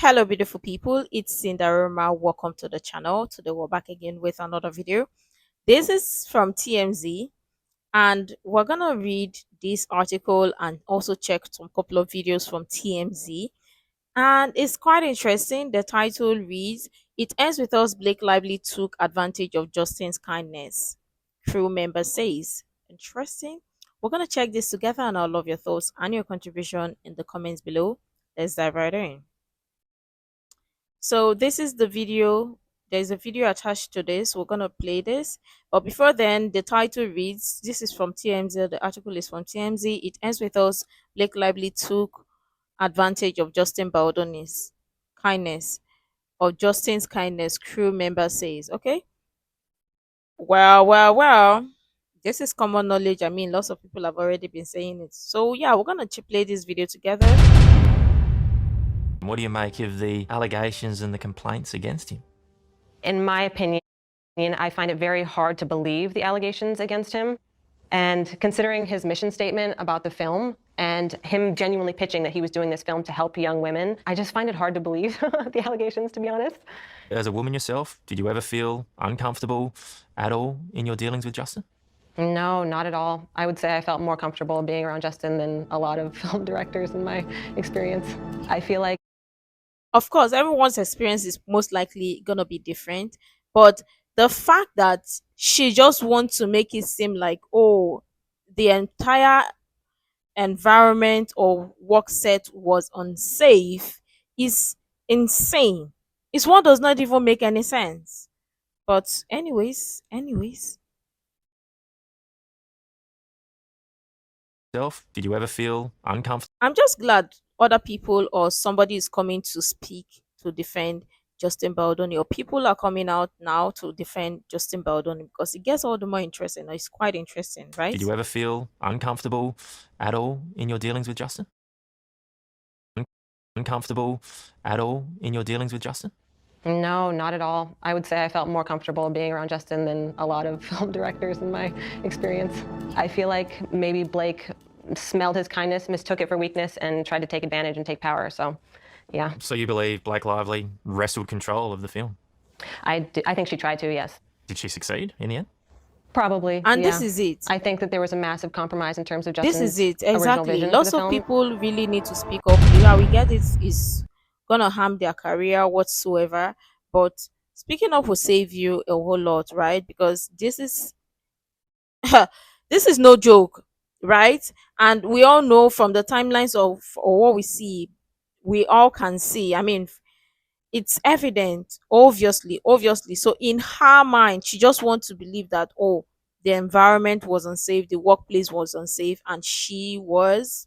Hello, beautiful people. It's Cinderella. Welcome to the channel. Today, we're back again with another video. This is from TMZ, and we're gonna read this article and also check some couple of videos from TMZ. And it's quite interesting. The title reads, "It ends with us. Blake Lively took advantage of Justin's kindness." Crew member says. Interesting. We're gonna check this together, and I'll love your thoughts and your contribution in the comments below. Let's dive right in. So this is the video. There's a video attached to this. We're gonna play this. But before then, the title reads, this is from TMZ. The article is from TMZ. It ends with us. Blake Lively took advantage of Justin Baldoni's kindness, or Justin's kindness, crew member says. Okay. Well. This is common knowledge. I mean, lots of people have already been saying it. So yeah, we're gonna play this video together. What do you make of the allegations and the complaints against him? In my opinion, I find it very hard to believe the allegations against him. And considering his mission statement about the film and him genuinely pitching that he was doing this film to help young women, I just find it hard to believe the allegations, to be honest. As a woman yourself, did you ever feel uncomfortable at all in your dealings with Justin? No, not at all. I would say I felt more comfortable being around Justin than a lot of film directors in my experience. I feel like, of course, everyone's experience is most likely gonna be different, but the fact that she just wants to make it seem like, oh, the entire environment or work set was unsafe is insane. It's one does not even make any sense. But anyways. Did you ever feel uncomfortable? I'm just glad other people or somebody is coming to speak to defend Justin Baldoni, or people are coming out now to defend Justin Baldoni, because it gets all the more interesting. It's quite interesting, right? Did you ever feel uncomfortable at all in your dealings with Justin? Uncomfortable at all in your dealings with Justin? no, not at all. I would say I felt more comfortable being around Justin than a lot of film directors in my experience. I feel like maybe Blake smelled his kindness, mistook it for weakness, and tried to take advantage and take power. So, yeah. So you believe Blake Lively wrestled control of the film? I think she tried to, yes. Did she succeed in the end? Probably. And yeah. this is it. I think that there was a massive compromise in terms of Justin's This is it. original Exactly. vision Lots for the of film. people really need to speak up. Yeah, we get it. Is gonna harm their career whatsoever. But speaking up will save you a whole lot, right? Because this is this is no joke, right? And we all know from the timelines of or what we see, we all can see. I mean, it's evident, obviously. So in her mind, she just wants to believe that, oh, the environment was unsafe, the workplace was unsafe, and she was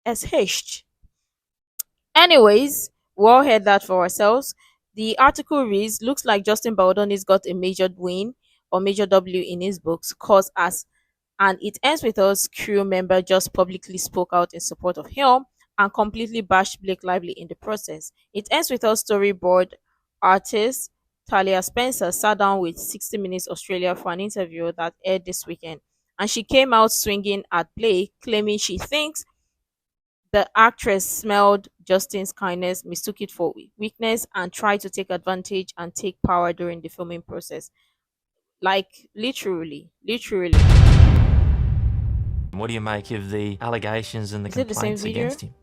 SH'd. Anyways, we all heard that for ourselves. The article reads, looks like Justin Baldoni's got a major win or major W in his books, cause as, and it ends with us crew member just publicly spoke out in support of him and completely bashed Blake Lively in the process. It ends with us storyboard artist Talia Spencer sat down with 60 Minutes Australia for an interview that aired this weekend, and she came out swinging at Blake, claiming she thinks the actress smelled Justin's kindness, mistook it for weakness, and tried to take advantage and take power during the filming process. Like literally. What do you make of the allegations and the Is it the same complaints video? against him?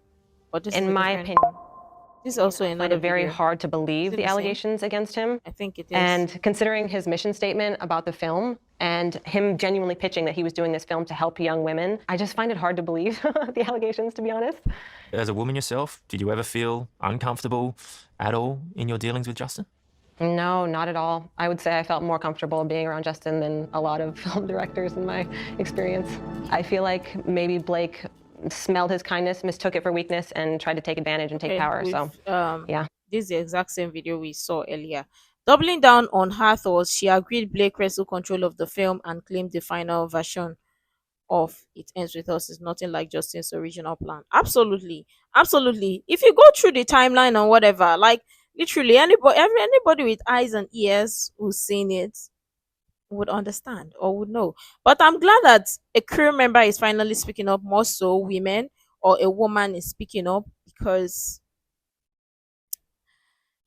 Or this is In a my different- opinion, this is also I find another it very video. hard to believe Is it the the same? allegations against him. I think it is. And considering his mission statement about the film and him genuinely pitching that he was doing this film to help young women, I just find it hard to believe the allegations, to be honest. As a woman yourself, did you ever feel uncomfortable at all in your dealings with Justin? No, not at all. I would say I felt more comfortable being around Justin than a lot of film directors in my experience. I feel like maybe Blake smelled his kindness, mistook it for weakness, and tried to take advantage and take power. So, yeah. This is the exact same video we saw earlier. Doubling down on her thoughts, she agreed Blake wrestled control of the film and claimed the final version of It Ends With Us is nothing like Justin's original plan. Absolutely. If you go through the timeline or whatever, like literally anybody with eyes and ears who's seen it would understand or would know. But I'm glad that a crew member is finally speaking up, more so women or a woman is speaking up, because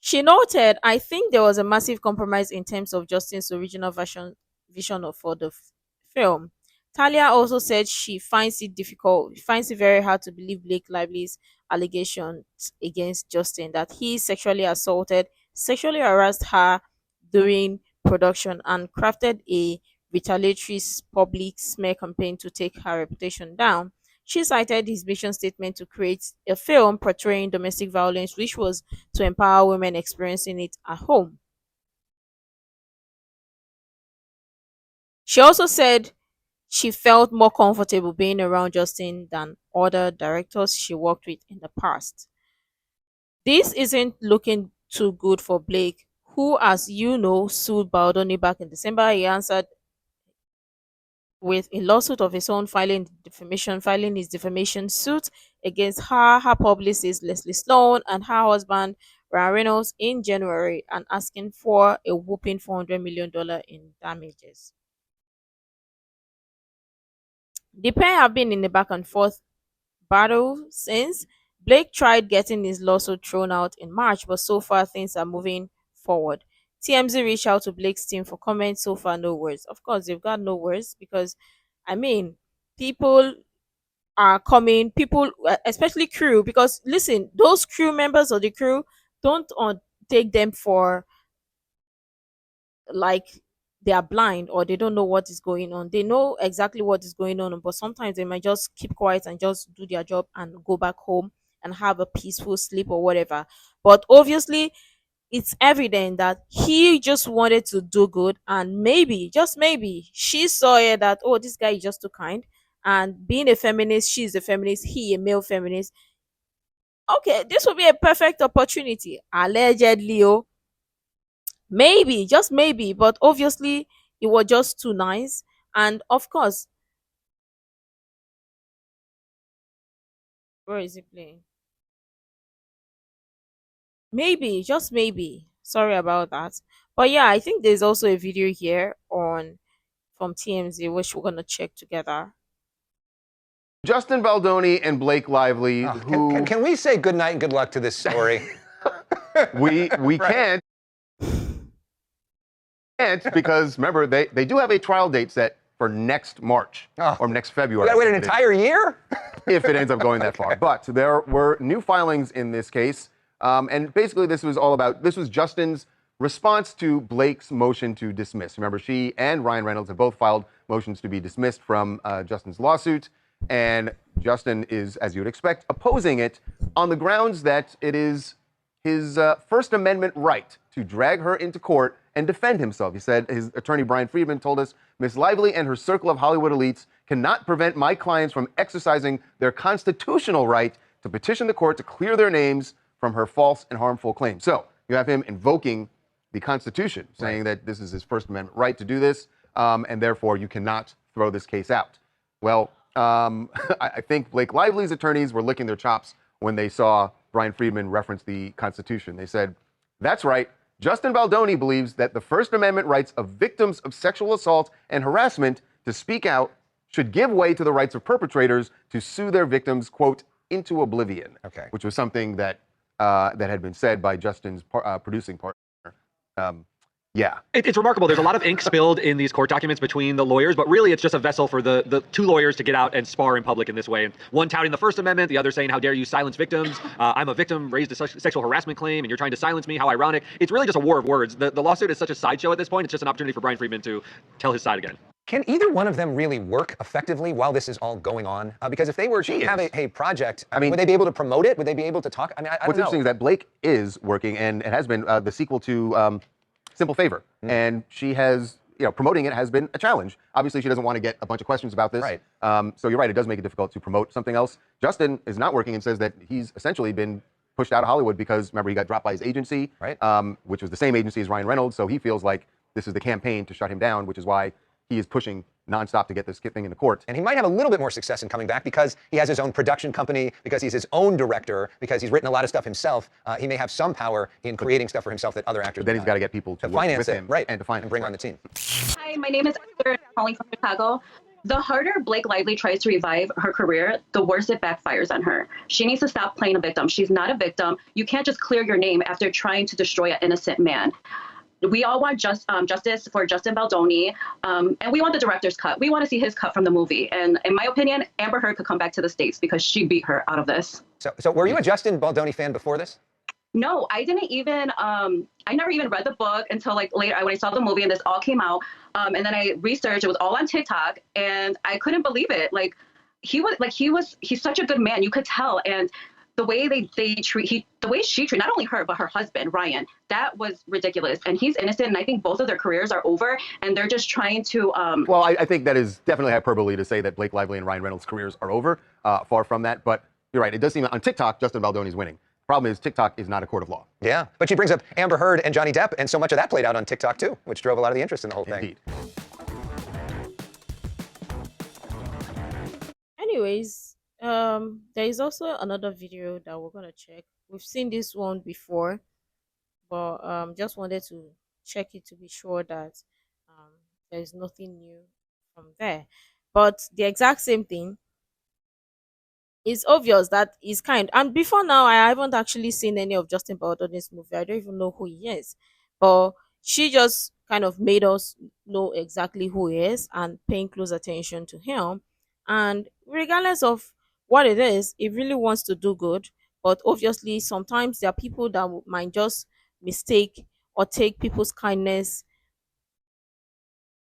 She noted, I think there was a massive compromise in terms of Justin's original vision for the film. Talia also said she finds it very hard to believe Blake Lively's allegations against Justin that he sexually harassed her during production and crafted a retaliatory public smear campaign to take her reputation down. She cited his mission statement to create a film portraying domestic violence, which was to empower women experiencing it at home. She also said she felt more comfortable being around Justin than other directors she worked with in the past. This isn't looking too good for Blake, who, as you know, sued Baldoni back in December. He answered with a lawsuit of his own, filing his defamation suit against her publicist Leslie Sloan and her husband Ryan Reynolds in January, and asking for a whopping $400 million in damages. The pair have been in a back and forth battle since. Blake tried getting his lawsuit thrown out in March, but so far things are moving forward. TMZ reached out to Blake's team for comments. So far, no words. Of course, they've got no words because, I mean, people are coming, people, especially crew, because listen, those crew members of the crew don't take them for like they are blind or they don't know what is going on. They know exactly what is going on, but sometimes they might just keep quiet and just do their job and go back home and have a peaceful sleep or whatever. But obviously, it's evident that he just wanted to do good, and maybe, just maybe, she saw it that, oh, this guy is just too kind. And being a feminist, she's a feminist, he a male feminist. Okay, this will be a perfect opportunity. Allegedly, oh, maybe, just maybe, but obviously it was just too nice. And of course, where is he playing? Maybe, just maybe. Sorry about that. But yeah, I think there's also a video here on from TMZ which we're gonna check together. Justin Baldoni and Blake Lively, Can we say good night and good luck to this story? we Right. can't because remember they do have a trial date set for next March or next We February. gotta wait an entire year? If it ends up going that far. But there were new filings in this case, and basically this was Justin's response to Blake's motion to dismiss. Remember, she and Ryan Reynolds have both filed motions to be dismissed from Justin's lawsuit, and Justin is, as you would expect, opposing it on the grounds that it is his First Amendment right to drag her into court and defend himself. He said, his attorney Brian Friedman told us, Miss Lively and her circle of Hollywood elites cannot prevent my clients from exercising their constitutional right to petition the court to clear their names from her false and harmful claims. So you have him invoking the Constitution, saying that this is his First Amendment right to do this, and therefore you cannot throw this case out. Well, I think Blake Lively's attorneys were licking their chops when they saw Brian Friedman reference the Constitution. They said, that's right. Justin Baldoni believes that the First Amendment rights of victims of sexual assault and harassment to speak out should give way to the rights of perpetrators to sue their victims, quote, into oblivion. Okay. Which was something that that had been said by Justin's producing partner. Yeah. It's remarkable. There's a lot of ink spilled in these court documents between the lawyers, but really it's just a vessel for the two lawyers to get out and spar in public in this way. And one touting the First Amendment, the other saying, how dare you silence victims? I'm a victim, raised a sexual harassment claim, and you're trying to silence me. How ironic. It's really just a war of words. The lawsuit is such a sideshow at this point. It's just an opportunity for Brian Friedman to tell his side again. Can either one of them really work effectively while this is all going on? Because if they were to have a project, I mean, would they be able to promote it? Would they be able to talk? I mean, I don't know. What's interesting is that Blake is working, and it has been the sequel to Simple Favor. And she has, promoting it has been a challenge. Obviously, she doesn't want to get a bunch of questions about this. Right. So you're right, it does make it difficult to promote something else. Justin is not working and says that he's essentially been pushed out of Hollywood because, remember, he got dropped by his agency, right. Which was the same agency as Ryan Reynolds. So he feels like this is the campaign to shut him down, which is why he is pushing nonstop to get this thing into court. And he might have a little bit more success in coming back because he has his own production company, because he's his own director, because he's written a lot of stuff himself. He may have some power in creating stuff for himself that other actors. Then he's got to get people to work finance with him, right, and to finance and bring on the team. Hi, my name is Heather. I'm calling from Chicago. The harder Blake Lively tries to revive her career, the worse it backfires on her. She needs to stop playing a victim. She's not a victim. You can't just clear your name after trying to destroy an innocent man. We all want justice for Justin Baldoni, and we want the director's cut. We want to see his cut from the movie. And in my opinion, Amber Heard could come back to the States because she beat her out of this. So were you a Justin Baldoni fan before this? No, I didn't even, I never even read the book until like later when I saw the movie and this all came out. And then I researched, it was all on TikTok and I couldn't believe it. Like he's such a good man. You could tell. And the way the way she treated not only her, but her husband, Ryan, that was ridiculous. And he's innocent. And I think both of their careers are over and they're just trying to, Well, I think that is definitely hyperbole to say that Blake Lively and Ryan Reynolds' careers are over. Far from that. But you're right. It does seem on TikTok, Justin Baldoni's winning. Problem is, TikTok is not a court of law. Yeah, but she brings up Amber Heard and Johnny Depp, and so much of that played out on TikTok too, which drove a lot of the interest in the whole thing. Indeed. Anyways, there is also another video that we're gonna check. We've seen this one before, but just wanted to check it to be sure that there is nothing new from there. But the exact same thing, it's obvious that he's kind. And before now, I haven't actually seen any of Justin Baldoni's movie. I don't even know who he is. But she just kind of made us know exactly who he is and paying close attention to him. And regardless of what it is, he really wants to do good. But obviously, sometimes there are people that might just mistake or take people's kindness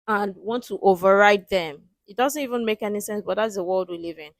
and want to override them. It doesn't even make any sense, but that's the world we live in.